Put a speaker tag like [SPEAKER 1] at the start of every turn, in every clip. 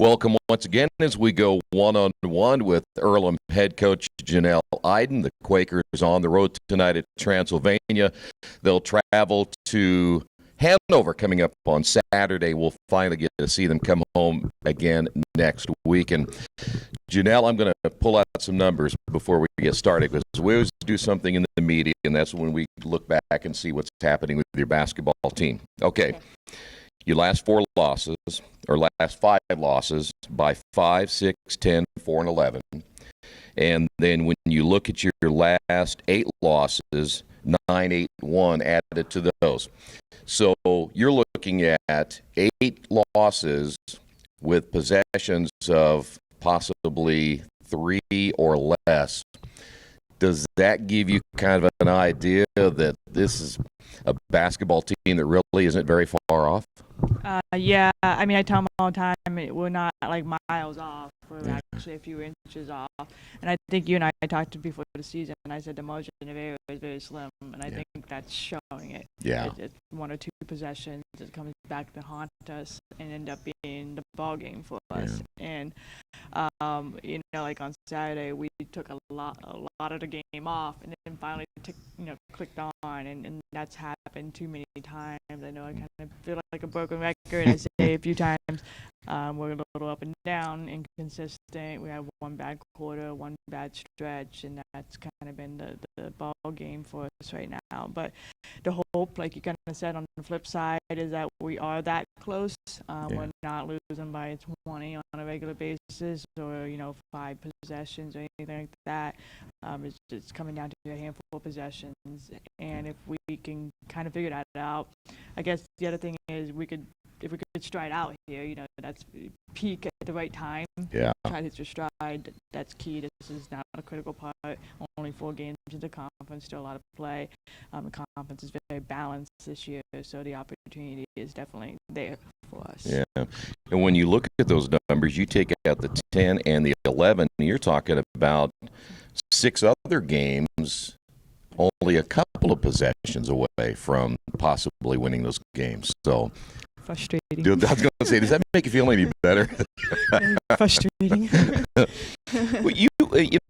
[SPEAKER 1] Welcome once again as we go one-on-one with EARLHAM head coach Janel Iden. The Quakers on the road tonight at Transylvania. They'll travel to Hanover coming up on Saturday. We'll finally get to see them come home again next week. And Janelle, I'm going to pull out some numbers before we get started, because we always do something in the media, and that's when we look back and see what's happening with your basketball team. Okay. Your last four losses, or last five losses, by 5, 6, 10, 4, and 11. And then when you look at your last 8 losses, 9, 8, 1 added to those. So you're looking at 8 losses with possessions of possibly 3 or less. Does that give you kind of an idea that this is a basketball team that really isn't very far off?
[SPEAKER 2] Yeah, I mean, I tell them all the time, we're not like miles off. We're actually a few inches off. And I think you and I talked before the season, and I said the margin of error is very slim, and I think that's showing it.
[SPEAKER 1] Yeah.
[SPEAKER 2] It's 1 or 2 possessions that comes back to haunt us and end up being the ball game for us. And like on Saturday, we took a lot of the game off, and then finally clicked on, and that's happened too many times. I know I kind of feel like a broken record. I say a few times we're a little up and down, inconsistent. We have one bad quarter, one bad stretch, and that's kind of been the ball game for us right now. But the hope, like you kind of said on the flip side, is that we are that close. We're not losing by 20 on a regular basis, or 5 possessions or anything like that. It's just coming down to a handful of possessions, and if we can kind of figure that out, I guess the other thing is if we could stride out here, that's peak at the right time.
[SPEAKER 1] Yeah.
[SPEAKER 2] Try to hit your stride. That's key. This is not a critical part. Only 4 games in the conference, still a lot of play. The conference is very balanced this year, so the opportunity is definitely there for us.
[SPEAKER 1] Yeah. And when you look at those numbers, you take out the 10 and the 11, you're talking about 6 other games, only a couple of possessions away from possibly winning those games. So
[SPEAKER 2] frustrating.
[SPEAKER 1] I was going to say, does that make you feel any better?
[SPEAKER 2] Frustrating.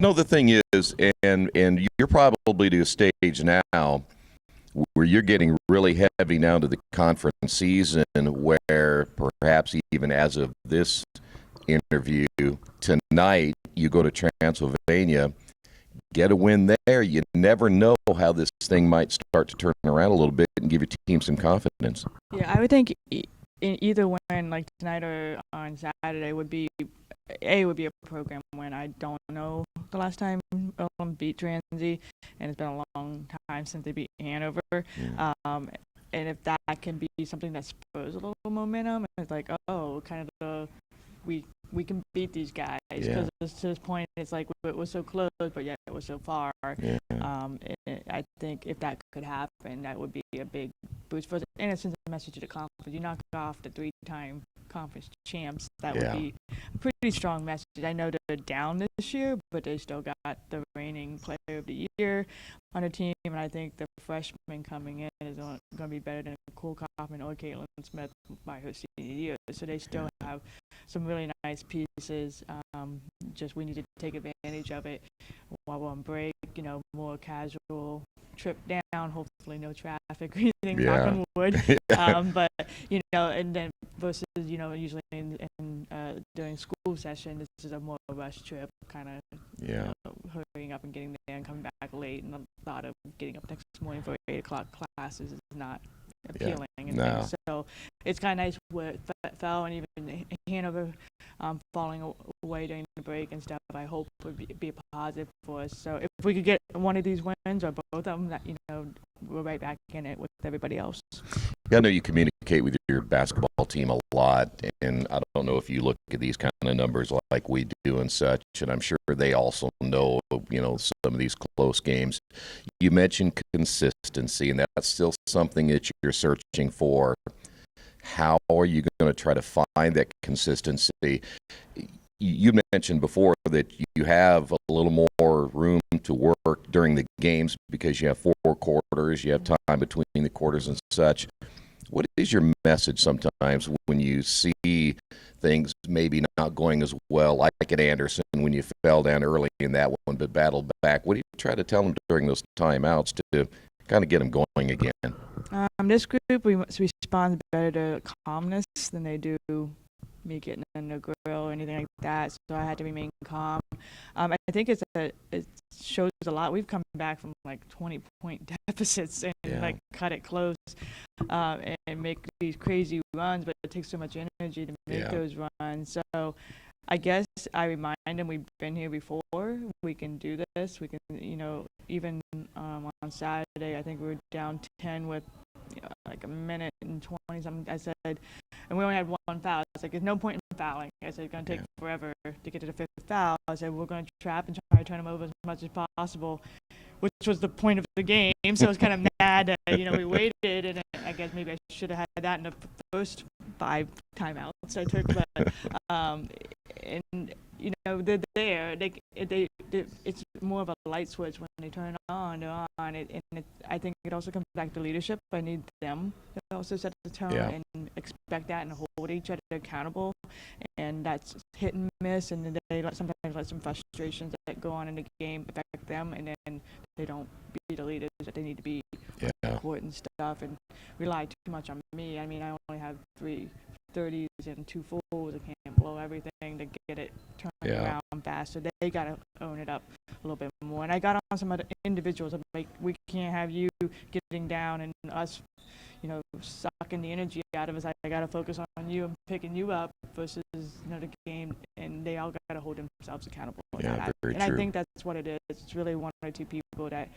[SPEAKER 1] Well, the thing is, and you're probably to a stage now where you're getting really heavy now to the conference season, where perhaps even as of this interview tonight, you go to Transylvania, get a win there. You never know how this thing might start to turn around a little bit and give your team some confidence.
[SPEAKER 2] Yeah, I would think either win, like tonight or on Saturday, would be a program win. I don't know the last time EARLHAM beat Transy, and it's been a long time since they beat Hanover. And if that can be something that spurs a little momentum, it's like, kind of we can beat these guys, because to this point it's like it was so close, but yet it was so far. I think if that could happen, that would be a big boost for us. And it sends a message to the conference. You knock off the 3-time conference champs, that would be a pretty strong message. I know they're down this year, but they still got the reigning player of the year on the team, and I think the freshman coming in is going to be better than Cole Kaufman or Caitlin Smith by her senior year. So they still have some really nice pieces. Just we need to take advantage of it while we're on break. More casual trip down. Hopefully, no traffic or anything. Knock on wood. But and then versus usually in during school session, this is a more rush trip, kind of hurrying up and getting there and coming back late, and the thought of getting up next morning for 8 o'clock classes is not appealing.
[SPEAKER 1] No.
[SPEAKER 2] So it's kind of nice where it fell, and even Hanover falling away during the break and stuff, I hope would be a positive for us. So if we could get one of these wins or both of them, that we're right back in it with everybody else.
[SPEAKER 1] Yeah, I know you communicate with your basketball team a lot, and I don't know if you look at these kind of numbers like we do and such, and I'm sure they also know, some of these close games. You mentioned consistency, and that's still something that you're searching for. How are you going to try to find that consistency? You mentioned before that you have a little more room to work during the games because you have 4 quarters, you have time between the quarters and such. What is your message sometimes when you see things maybe not going as well, like at Anderson when you fell down early in that one but battled back? What do you try to tell them during those timeouts to kind of get them going again?
[SPEAKER 2] This group, we respond better to calmness than they do me getting in the grill or anything like that. So I had to remain calm. I think it shows a lot. We've come back from like 20-point deficits and like cut it close and make these crazy runs, but it takes so much energy to make those runs. So I guess I remind them we've been here before. We can do this. We can, even on Saturday, I think we were down 10 with like a minute and 20 something. I said, and we only had one foul. It's like, there's no point in fouling. I said, it's going to take forever to get to the fifth foul. I said, we're going to trap and try to turn them over as much as possible, which was the point of the game. So I was kind of mad that, we waited, and I guess maybe I should have had that in the first 5 timeouts I took. But, and, they're there. It's more of a light switch when they turn it on. They're on it, and I think it also comes back to leadership. I need them to also set the tone and expect that and hold each other accountable. And that's hit and miss, and they sometimes let some frustrations that go on in the game affect them, and then they don't be the leaders that they need to be on the court and stuff, and rely too much on me. I mean, I only have 3 30s and 2 fulls. I can't blow everything to get it turned around fast. So they got to own it up a little bit more. And I got on some other individuals. I'm like, we can't have you getting down and us, sucking the energy out of us. I got to focus on you and picking you up versus the game. And they all got to hold themselves accountable.
[SPEAKER 1] Yeah, very true.
[SPEAKER 2] I think that's what it is. It's really 1 or 2 people that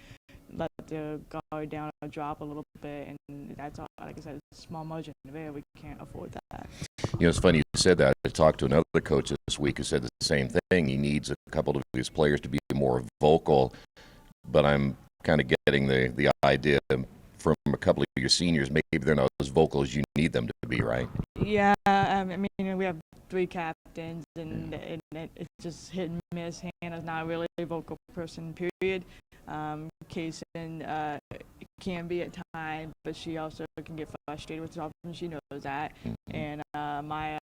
[SPEAKER 2] let the guard down or drop a little bit, and that's all. Like I said, it's a small margin of error. We can't afford that.
[SPEAKER 1] It's funny you said that. I talked to another coach this week who said the same thing. He needs a couple of his players to be more vocal, but I'm kind of getting the idea from a couple of your seniors, maybe they're not as vocal as you need them to be, right?
[SPEAKER 2] Yeah, I mean, we have 3 captains, and it's just hit and miss. Hannah's not really a vocal person, period. Kaysen can be at times, but she also can get frustrated with herself, and she knows that. And Maya,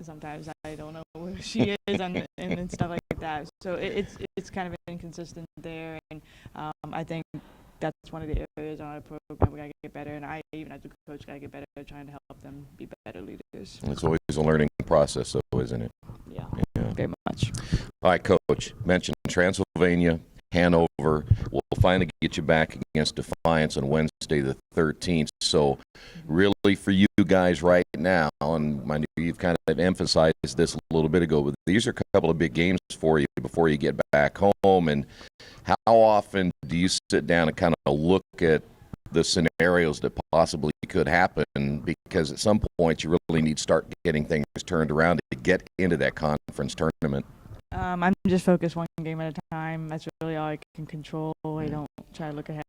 [SPEAKER 2] sometimes I don't know where she is and stuff like that. So it's kind of inconsistent there, and I think that's one of the areas on our program we got to get better, and I, even as a coach, got to get better at trying to help them be better leaders.
[SPEAKER 1] It's always a learning process, though, isn't it?
[SPEAKER 2] Yeah, very much.
[SPEAKER 1] All right, Coach, mentioned Transylvania, Hanover. We'll finally get you back against Defiance on Wednesday the 13th. So really for you guys right now, and I know you've kind of emphasized this a little bit ago, but these are a couple of big games for you before you get back home. And how often do you sit down and kind of look at the scenarios that possibly could happen? Because at some point you really need to start getting things turned around to get into that conference tournament.
[SPEAKER 2] I'm just focused 1 game at a time. That's really all I can control. I don't try to look ahead.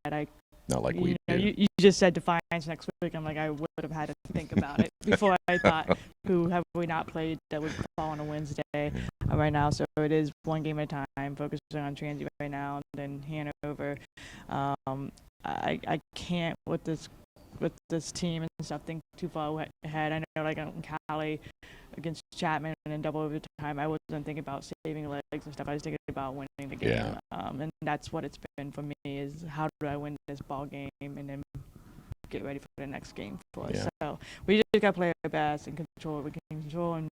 [SPEAKER 1] Not like we do.
[SPEAKER 2] You just said Defiance next week. I'm like, I would have had to think about it before I thought, who have we not played that would fall on a Wednesday right now. So it is 1 game at a time, focusing on Transy right now, and then Hanover. I can't with this team and stuff think too far ahead. I know, like in Cali against Chapman and in double overtime, I wasn't thinking about saving legs and stuff. I was thinking about winning the game. And that's what it's been for me, is how do I win this ball game and then get ready for the next game for us. So we just got to play our best and control what we can control, and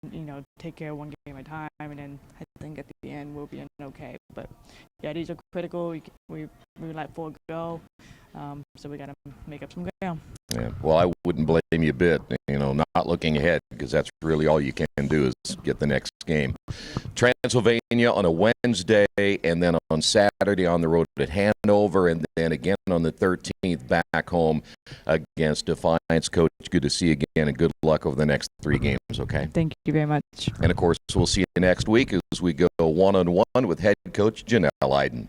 [SPEAKER 2] take care of 1 game at a time, and then I think at the end we'll be in okay. But these are critical. We let 4 go, so we got to make up some ground. Yeah,
[SPEAKER 1] well, I wouldn't blame you a bit, not looking ahead, because that's really all you can do is get the next game. Transylvania on a Wednesday, and then on Saturday on the road at Hanover, and then again on the 13th back home against Defiance. Coach, good to see you again, and good luck over the next 3 games, okay?
[SPEAKER 2] Thank you very much.
[SPEAKER 1] And, of course, we'll see you next week as we go one-on-one with head coach Janel Iden.